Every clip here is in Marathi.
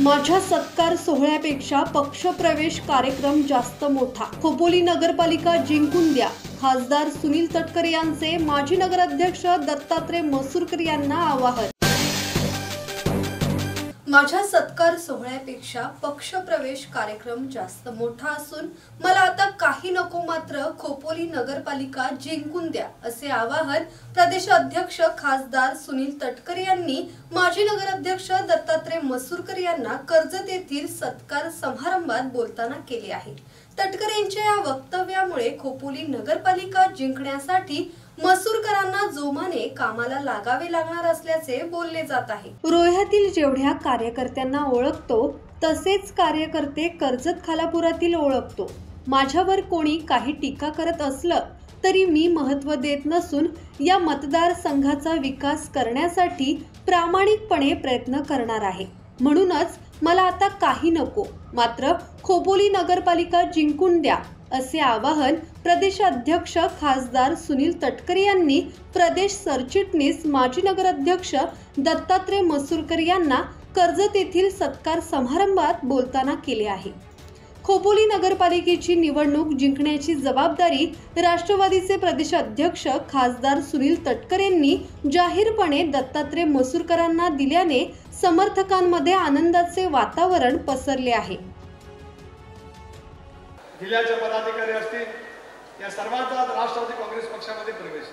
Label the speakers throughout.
Speaker 1: माझ्या सत्कार सोहळ्यापेक्षा पक्षप्रवेश कार्यक्रम जास्त मोठा. खोपोली नगरपालिका जिंकून द्या. खासदार सुनील तटकरे यांचे माजी नगराध्यक्ष दत्तात्रय मसूरकर यांना आवाहन. माझ्या सत्कार सोहळ्यापेक्षा पक्षप्रवेश कार्यक्रम जास्त मोठा असून मला आता काही नको, मात्र खोपोली नगरपालिका जिंकून द्या असे आवाहन प्रदेश अध्यक्ष खासदार सुनील तटकरे यांनी माजी नगराध्यक्ष दत्तात्रय मसूरकर यांना कर्जत येथील सत्कार समारंभात बोलताना केले आहे. तटकरे यांच्या या वक्तव्यामुळे खोपोली नगरपालिका जिंकण्यासाठी मसूरकरांना जोमाने कामाला लागावे लागणार असल्याचे बोलले जात आहे. रोह्यातील जेवढ्या कार्यकर्त्यांना ओळखतो तसेच कार्यकर्ते कर्जत खालापुरातील ओळखतो. माझ्यावर कोणी काही टीका करत असलं तरी मी महत्त्व देत नसून या मतदारसंघाचा विकास करण्यासाठी प्रामाणिकपणे प्रयत्न करणार आहे. म्हणूनच मला आता काही नको, मात्र खोपोली नगरपालिका जिंकून द्या असे आवाहन प्रदेश अध्यक्ष खासदार सुनील तटकरे यांनी प्रदेश सरचिटणीस माजी नगराध्यक्ष दत्तात्रय मसूरकर यांना कर्जत येथील सत्कार समारंभात बोलताना केले आहे. खोपोली नगरपालिकेची निवडणूक जिंकण्याची जबाबदारी राष्ट्रवादीचे प्रदेश अध्यक्ष खासदार सुनील तटकरे यांनी जाहीरपणे दत्तात्रय मसूरकरांना दिल्याने समर्थकांमध्ये आनंदाचे वातावरण पसरले आहे.
Speaker 2: जिल्ह्याचे पदाधिकारी असतील, या सर्वांचा राष्ट्रवादी काँग्रेस पक्षामध्ये प्रवेश.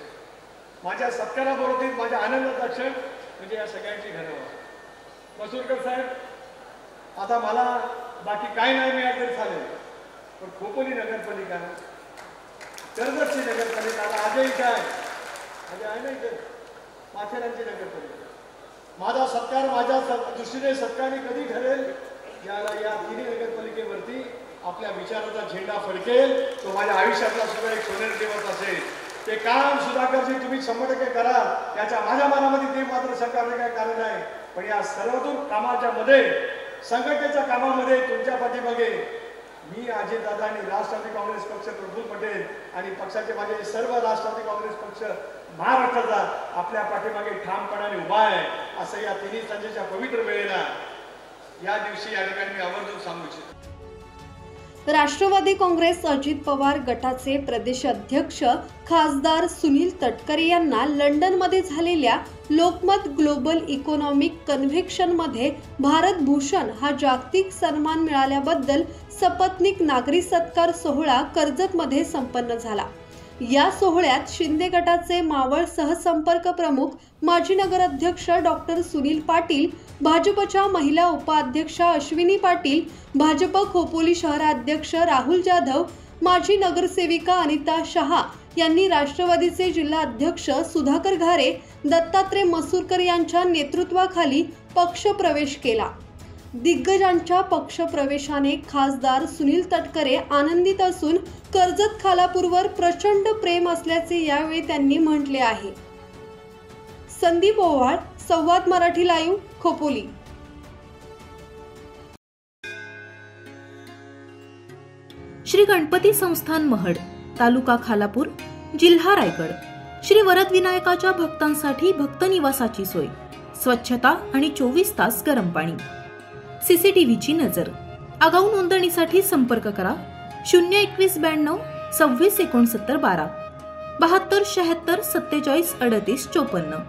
Speaker 2: माझ्या सत्काराबरोबर माझ्या आनंदाचा क्षण म्हणजे या सगळ्यांची घरं. मसूरकर साहेब, आता मला बाकी काय नाही मिळालं तरी चालेल, पण खोपोली नगरपालिका, कर्जतची नगरपालिका आजही काय आहे ना, इथे माथेरानची नगरपालिका. माझा सत्कार माझ्या दृष्टीने सत्कारने कधी ठरेल याला या तिन्ही नगरपालिकेवरती आपल्या विचाराचा झेंडा फडकेल. तो माझ्या आयुष्यातला सुद्धा एक सोनेरी दिवस असेल. ते काम सुधाकरजी तुम्ही 100% करा, याच्या माझ्या मनामध्ये ते मात्र सरकारने काय कारण आहे. पण या सर्वतून कामाच्या मध्ये, संघटनेच्या कामामध्ये तुमच्या पाठीमागे मी अजितदादा आणि राष्ट्रवादी काँग्रेस पक्ष, प्रफुल्ल पटेल आणि पक्षाचे माझे सर्व राष्ट्रवादी काँग्रेस पक्ष महाराष्ट्राचा आपल्या पाठीमागे ठामपणाने उभा आहे. असं या तिन्ही संजेच्या पवित्र वेळेला या दिवशी या ठिकाणी मी आवर्जून सांगू इच्छितो.
Speaker 1: राष्ट्रवादी काँग्रेस अजित पवार गटाचे प्रदेश अध्यक्ष खासदार सुनील तटकरे यांना लंडनमध्ये झालेल्या लोकमत ग्लोबल इकॉनॉमिक कन्व्हेन्शनमध्ये भारत भूषण हा जागतिक सन्मान मिळाल्याबद्दल सपत्नीक नागरी सत्कार सोहळा कर्जतमध्ये संपन्न झाला. या सोहळ्यात शिंदे गटाचे मावळ सहसंपर्क प्रमुख माजी नगराध्यक्ष डॉक्टर सुनील पाटील, भाजपच्या महिला उपाध्यक्षा अश्विनी पाटील, भाजप खोपोली शहराध्यक्ष राहुल जाधव, माजी नगरसेविका अनिता शहा यांनी राष्ट्रवादीचे जिल्हा अध्यक्ष सुधाकर घारे, दत्तात्रय मसूरकर यांच्या नेतृत्वाखाली पक्षप्रवेश केला. दिग्गजांच्या पक्षप्रवेशाने खासदार सुनील तटकरे आनंदित असून कर्जत खालापूरवर प्रचंड प्रेम असल्याचे यावेळी त्यांनी म्हटले आहे. संदीप ओव्हाळ, संवाद मराठी लाईव्ह, खोपोली.
Speaker 3: श्री गणपती संस्थान महड, तालुका खालापूर, जिल्हा रायगड. श्री वरदविनायकाच्या भक्तांसाठी भक्त निवासाची सोय, स्वच्छता आणि 24 तास गरम पाणी. सीसीटीव्हीची नजर. आगाऊ नोंदणीसाठी संपर्क करा 02192 26 69 12 72 76 47 38 54.